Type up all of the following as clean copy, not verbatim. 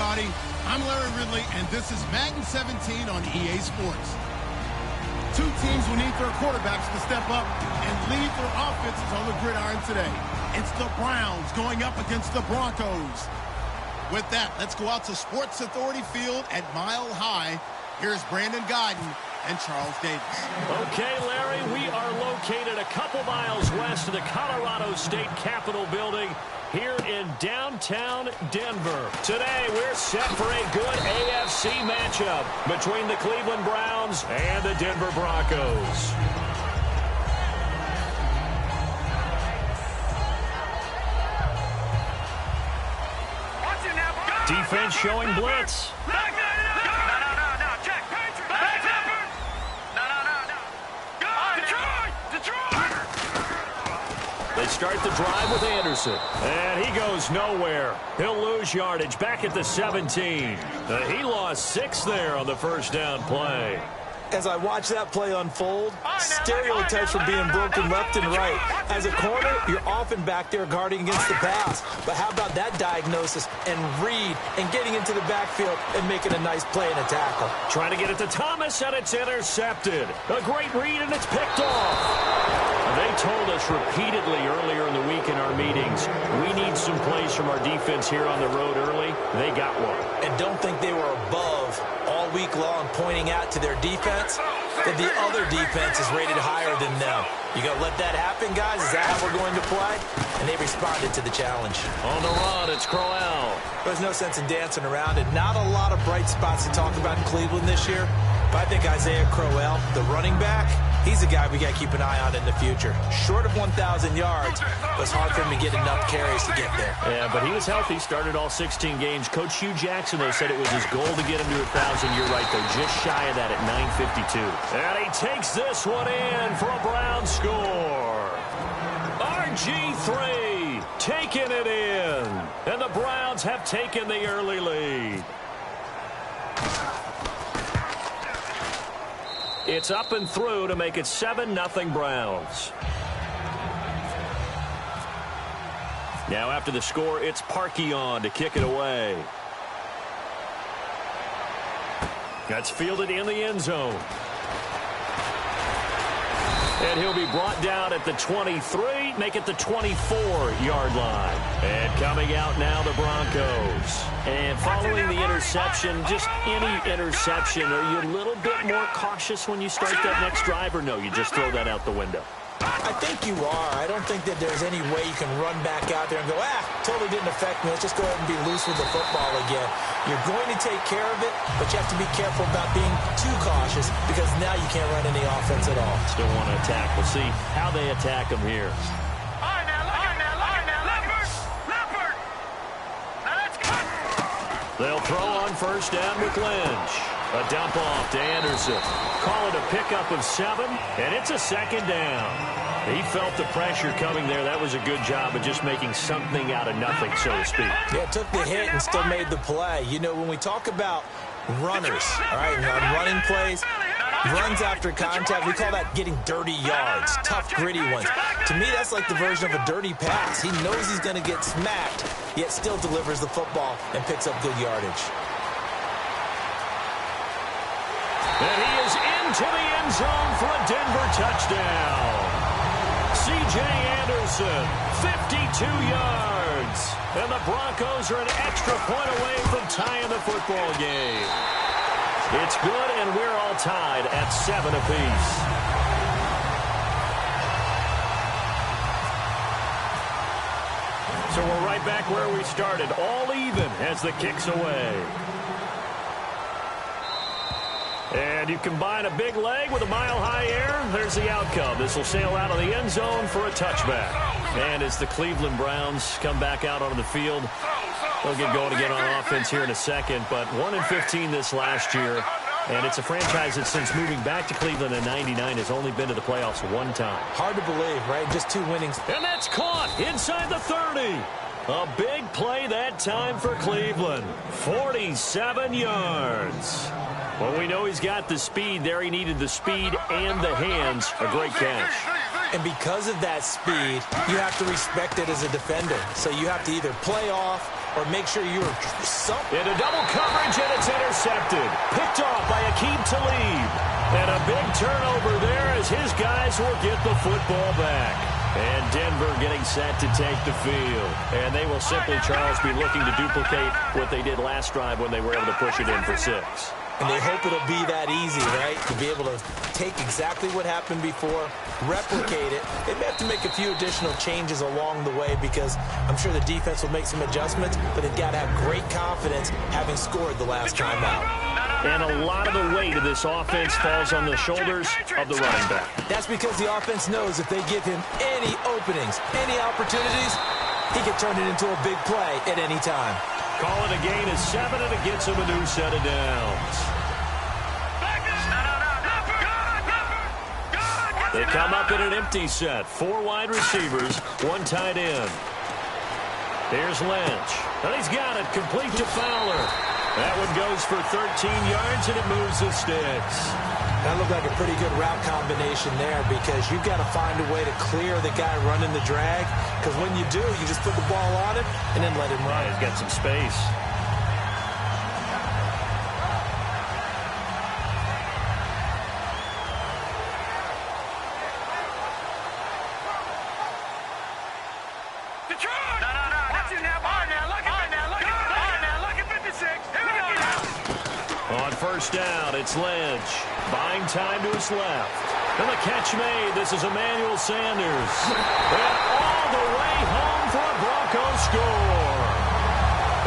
everybody. I'm Larry Ridley, and this is Madden 17 on EA Sports. Two teams will need their quarterbacks to step up and lead their offenses on the gridiron today. It's the Browns going up against the Broncos. With that, let's go out to Sports Authority Field at Mile High. Here's Brandon Godden and Charles Davis. Okay, Larry, we are located a couple miles west of the Colorado State Capitol building here in downtown Denver. Today, we're set for a good AFC matchup between the Cleveland Browns and the Denver Broncos. Defense showing blitz. They start the drive with Anderson. And he goes nowhere. He'll lose yardage back at the 17. He lost 6 there on the first down play. As I watch that play unfold, stereotypes are being broken left and right. As a corner, you're often back there guarding against the pass. But how about that diagnosis and read and getting into the backfield and making a nice play and a tackle? Trying to get it to Thomas, and it's intercepted. A great read, and it's picked off. They told us repeatedly earlier in the week in our meetings, we need some plays from our defense here on the road early. They got one. And don't think they were above all week long pointing out to their defense that the other defense is rated higher than them. You going to let that happen, guys? Is that how we're going to play? And they responded to the challenge. On the run, it's Crowell. There's no sense in dancing around it. Not a lot of bright spots to talk about in Cleveland this year. But I think Isaiah Crowell, the running back, he's a guy we got to keep an eye on in the future. Short of 1,000 yards, it was hard for him to get enough carries to get there. Yeah, but he was healthy, started all 16 games. Coach Hugh Jackson, though, said it was his goal to get him to 1,000. You're right, though, just shy of that at 952. And he takes this one in for a Brown score. RG3 taking it in. And the Browns have taken the early lead. It's up and through to make it 7-0 Browns. Now after the score, it's Parkey on to kick it away. That's fielded in the end zone. And he'll be brought down at the 23, make it the 24-yard line. And coming out now, the Broncos. And following the interception, just any interception, are you a little bit more cautious when you start that next drive, or no, you just throw that out the window? I think you are. I don't think that there's any way you can run back out there and go, totally didn't affect me. Let's just go ahead and be loose with the football again. You're going to take care of it, but you have to be careful about being too cautious because now you can't run any offense at all. Still want to attack. We'll see how they attack them here. They'll throw on first down with Lynch. A dump off to Anderson. Call it a pickup of 7, and it's a second down. He felt the pressure coming there. That was a good job of just making something out of nothing, so to speak. Yeah, took the hit and still made the play. You know, when we talk about runners, all right, on running plays, runs after contact, we call that getting dirty yards, tough, gritty ones. To me, that's like the version of a dirty pass. He knows he's going to get smacked, yet still delivers the football and picks up good yardage. And he is into the end zone for a Denver touchdown. C.J. Anderson, 52 yards. And the Broncos are an extra point away from tying the football game. It's good, and we're all tied at 7 apiece. So we're right back where we started, all even as the kick's away. And you combine a big leg with a mile-high air, there's the outcome. This will sail out of the end zone for a touchback. And as the Cleveland Browns come back out onto the field, they'll get going again on offense here in a second. But 1-15 this last year, and it's a franchise that since moving back to Cleveland in '99 has only been to the playoffs one time. Hard to believe, right? Just 2 winnings. And that's caught inside the 30. A big play that time for Cleveland. 47 yards. Well, we know he's got the speed there. He needed the speed and the hands. A great catch. And because of that speed, you have to respect it as a defender. So you have to either play off or make sure you're into double coverage, and it's intercepted. Picked off by Aqib Talib. And a big turnover there as his guys will get the football back. And Denver getting set to take the field. And they will simply, Charles, be looking to duplicate what they did last drive when they were able to push it in for 6. And they hope it'll be that easy, right? To be able to take exactly what happened before, replicate it. They may have to make a few additional changes along the way because I'm sure the defense will make some adjustments, but they've got to have great confidence having scored the last time out. And a lot of the weight of this offense falls on the shoulders of the running back. That's because the offense knows if they give him any openings, any opportunities, he can turn it into a big play at any time. Call it a gain of 7, and it gets him a new set of downs. They come up in an empty set. 4 wide receivers, 1 tight end. Here's Lynch. And he's got it, complete to Fowler. That one goes for 13 yards, and it moves the sticks. That looked like a pretty good route combination there because you've got to find a way to clear the guy running the drag because when you do, you just put the ball on him and then let him run. Yeah, he's got some space. On first down, it's Lynch. Buying time to his left. And the catch made. This is Emmanuel Sanders. And all the way home for a Broncos score.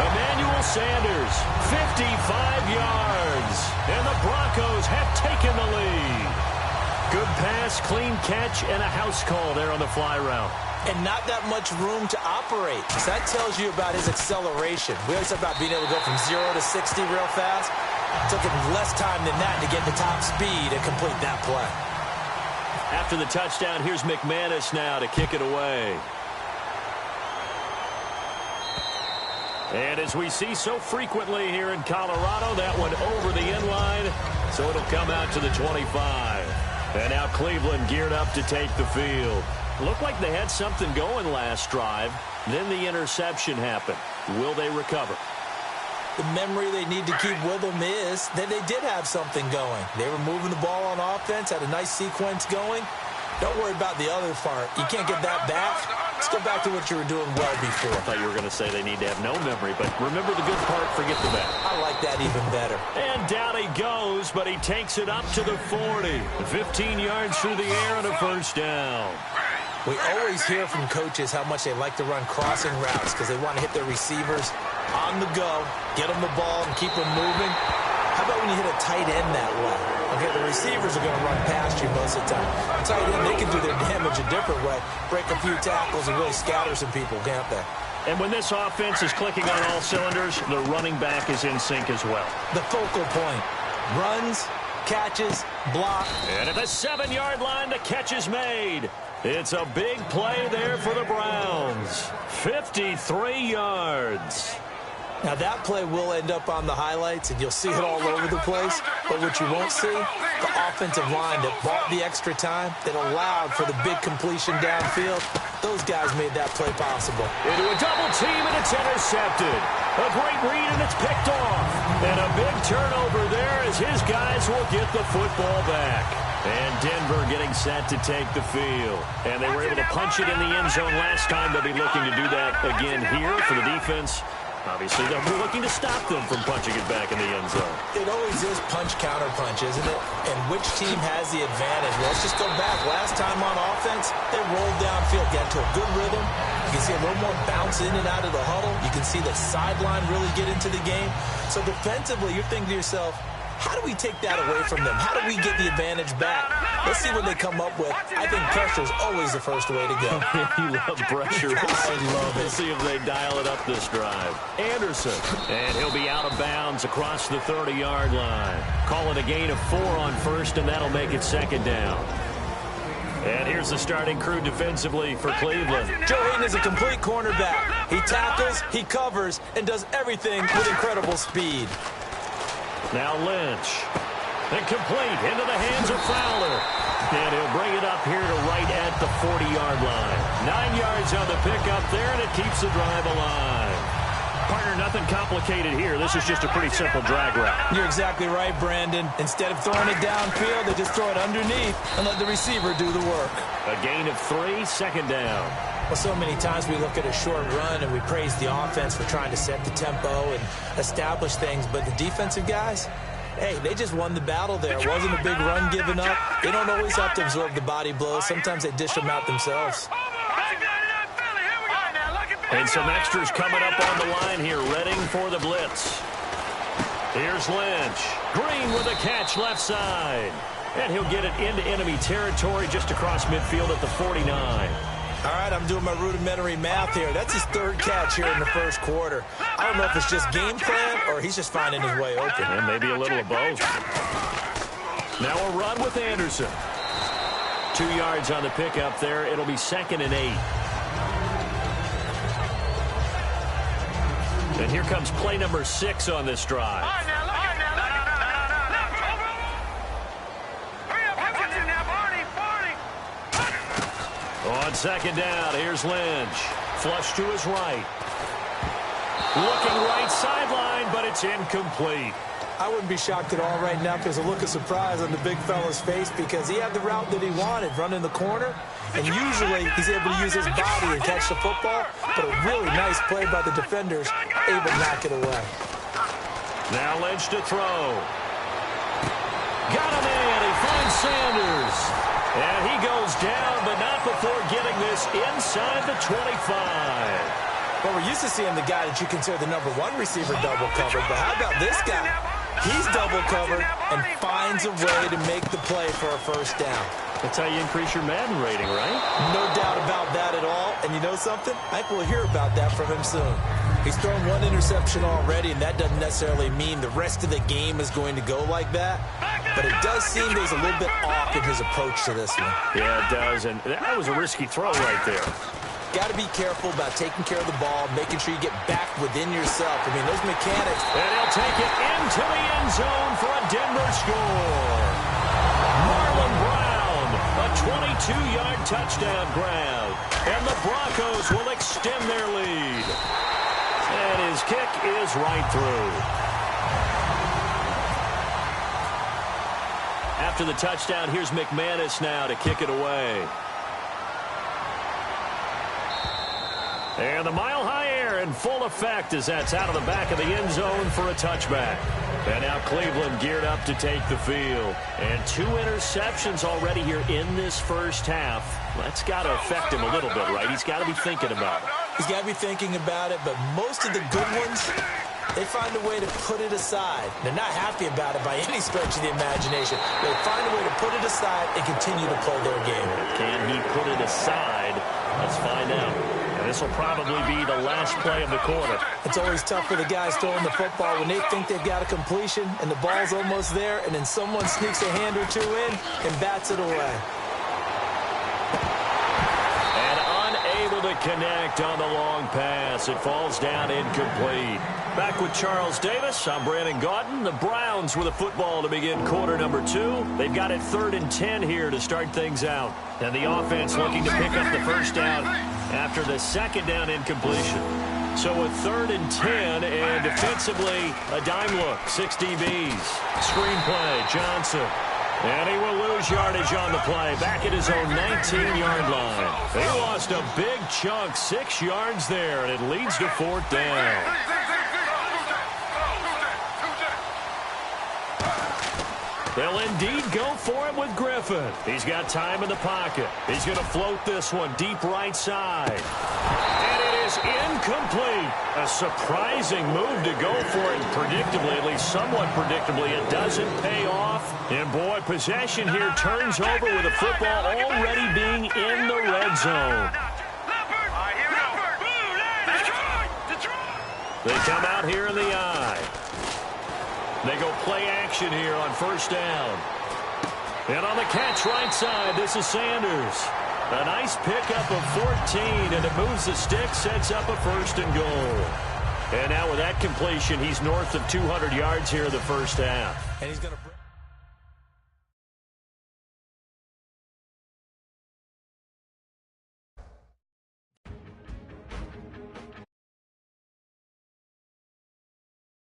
Emmanuel Sanders, 55 yards. And the Broncos have taken the lead. Good pass, clean catch, and a house call there on the fly route. And not that much room to operate. So that tells you about his acceleration. We always talk about being able to go from 0 to 60 real fast. It took him less time than that to get the top speed and complete that play. After the touchdown, here's McManus now to kick it away. And as we see so frequently here in Colorado, that one over the end line, so it'll come out to the 25. And now Cleveland geared up to take the field. Looked like they had something going last drive. Then the interception happened. Will they recover? The memory they need to keep with them is that they did have something going. They were moving the ball on offense, had a nice sequence going. Don't worry about the other part. You can't get that back. Let's go back to what you were doing well before. I thought you were going to say they need to have no memory, but remember the good part, forget the bad. I like that even better. And down he goes, but he takes it up to the 40. 15 yards through the air and a first down. We always hear from coaches how much they like to run crossing routes because they want to hit their receivers on the go, get them the ball, and keep them moving. How about when you hit a tight end that way? Okay, the receivers are going to run past you most of the time. A tight end, they can do their damage a different way, break a few tackles and really scatter some people, can't they? And when this offense is clicking on all cylinders, the running back is in sync as well. The focal point. Runs, catches, block. And at the 7-yard line, the catch is made. It's a big play there for the Browns. 53 yards. Now, that play will end up on the highlights, and you'll see it all over the place. But what you won't see, the offensive line that bought the extra time, that allowed for the big completion downfield, those guys made that play possible. Into a double team, and it's intercepted. A great read, and it's picked off. And a big turnover there as his guys will get the football back. And Denver getting set to take the field. And they were able to punch it in the end zone last time. They'll be looking to do that again here for the defense. Obviously, they'll be looking to stop them from punching it back in the end zone. It always is punch-counter-punch, isn't it? And which team has the advantage? Well, let's just go back. Last time on offense, they rolled downfield, got to a good rhythm. You can see a little more bounce in and out of the huddle. You can see the sideline really get into the game. So defensively, you're thinking to yourself, how do we take that away from them? How do we get the advantage back? Let's see what they come up with. I think pressure is always the first way to go. You love pressure. I love it. Let's see if they dial it up this drive. Anderson. And he'll be out of bounds across the 30-yard line. Call it a gain of 4 on first, and that'll make it second down. And here's the starting crew defensively for Cleveland. Joe Hayden is a complete cornerback. He tackles, he covers, and does everything with incredible speed. Now Lynch. Incomplete into the hands of Fowler. And he'll bring it up here to right at the 40-yard line. 9 yards on the pickup there, and it keeps the drive alive. Partner, nothing complicated here. This is just a pretty simple drag route. You're exactly right, Brandon. Instead of throwing it downfield, they just throw it underneath and let the receiver do the work. A gain of 3, second down. Well, so many times we look at a short run and we praise the offense for trying to set the tempo and establish things, but the defensive guys, hey, they just won the battle there. It wasn't a big run given up. They don't always have to absorb the body blows. Sometimes they dish them out themselves. And some extras coming up on the line here, readying for the blitz. Here's Lynch. Green with a catch left side. And he'll get it into enemy territory just across midfield at the 49. All right, I'm doing my rudimentary math here. That's his 3rd catch here in the first quarter. I don't know if it's just game plan or he's just finding his way open. And maybe a little of both. Now a run with Anderson. 2 yards on the pickup there. It'll be 2nd and 8. And here comes play number 6 on this drive. On 2nd down, here's Lynch. Flush to his right. Looking right sideline, but it's incomplete. I wouldn't be shocked at all right now because a look of surprise on the big fella's face because he had the route that he wanted, running the corner. And usually he's able to use his body and catch the football, but a really nice play by the defenders, able to knock it away. Now Lynch to throw. Got a man. He finds Sanders. And he goes down, but not before getting this inside the 25. Well, we're used to seeing the guy that you consider the #1 receiver double covered, but how about this guy? He's double covered and finds a way to make the play for a first down. That's how you increase your Madden rating, right? No doubt about that at all. And you know something? I think we'll hear about that from him soon. He's thrown 1 interception already, and that doesn't necessarily mean the rest of the game is going to go like that. But it does seem there's a little bit off in his approach to this one. Yeah, it does. And that was a risky throw right there. Got to be careful about taking care of the ball, making sure you get back within yourself. I mean, those mechanics. And he'll take it into the end zone for a Denver score. Marlon Brown, a 22-yard touchdown grab. And the Broncos will extend their lead. And his kick is right through. After the touchdown, here's McManus now to kick it away. And the mile-high air in full effect as that's out of the back of the end zone for a touchback. And now Cleveland geared up to take the field. And 2 interceptions already here in this first half. That's got to affect him a little bit, right? He's got to be thinking about it. He's got to be thinking about it, but most of the good ones, they find a way to put it aside. They're not happy about it by any stretch of the imagination. They find a way to put it aside and continue to play their game. Can he put it aside? Let's find out. And this will probably be the last play of the quarter. It's always tough for the guys throwing the football when they think they've got a completion and the ball's almost there, and then someone sneaks a hand or 2 in and bats it away. To connect on the long pass. It falls down incomplete. Back with Charles Davis. I'm Brandon Gaudin. The Browns with a football to begin quarter number 2. They've got it 3rd and 10 here to start things out. And the offense looking to pick up the first down after the 2nd down incompletion. So a 3rd and 10, and defensively a dime look. 6 DBs. Screenplay, Johnson. And he will lose yardage on the play. Back at his own 19-yard line. He lost a big chunk, 6 yards there, and it leads to 4th down. They'll indeed go for it with Griffin. He's got time in the pocket. He's going to float this one deep right side. And it is incomplete. A surprising move to go for it. Predictably, at least somewhat predictably, it doesn't pay off. And boy, possession here turns over with the football already being in the red zone. They come out here in the eye. They go play action here on 1st down. And on the catch right side, this is Sanders. A nice pickup of 14, and it moves the stick, sets up a 1st and goal. And now with that completion, he's north of 200 yards here in the first half. And he's going to